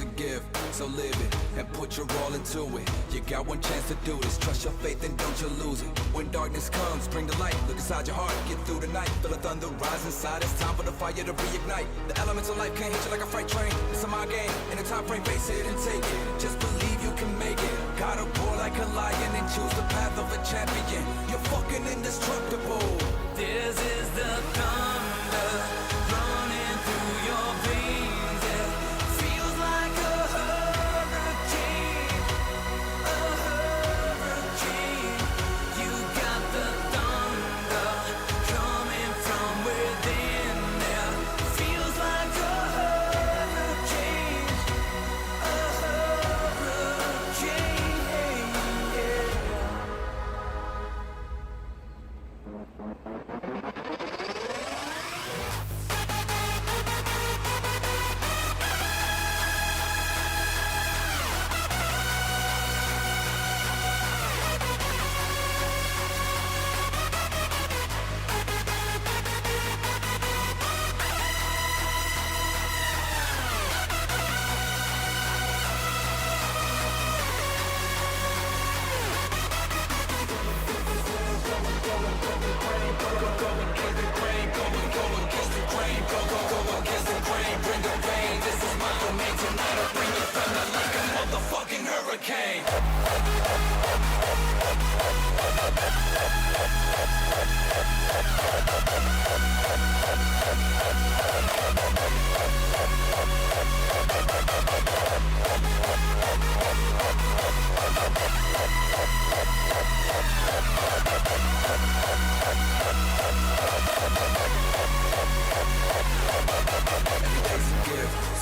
a gift, so live it and put your all into it. You got one chance to do this, trust your faith and don't you lose it. When darkness comes, bring the light, look inside your heart, get through the night. Feel the thunder rise inside, it's time for the fire to reignite. The elements of life can't hit you like a freight train. It's a mind game, in a time frame, face it and take it. Just believe you can make it. Gotta roar like a lion and choose the path of a champion. You're fucking indestructible. This is the thunder running through your veins. It feels like a hurricane, a hurricane. You got the thunder coming from within. There feels like a hurricane, a hurricane. Hurricane.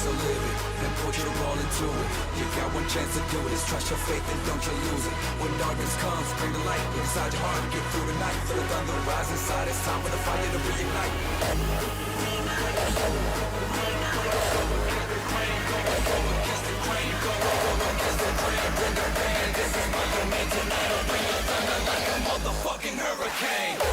So live it and put your all into it. You got one chance to do this, trust your faith and don't you lose it. When darkness comes, bring the light, look inside your heart, get through the night. Feel the thunder rise inside, it's time for the fire to reignite. Bring the pain, this is my domain tonight. I'll bring the thunder like a motherfucking hurricane.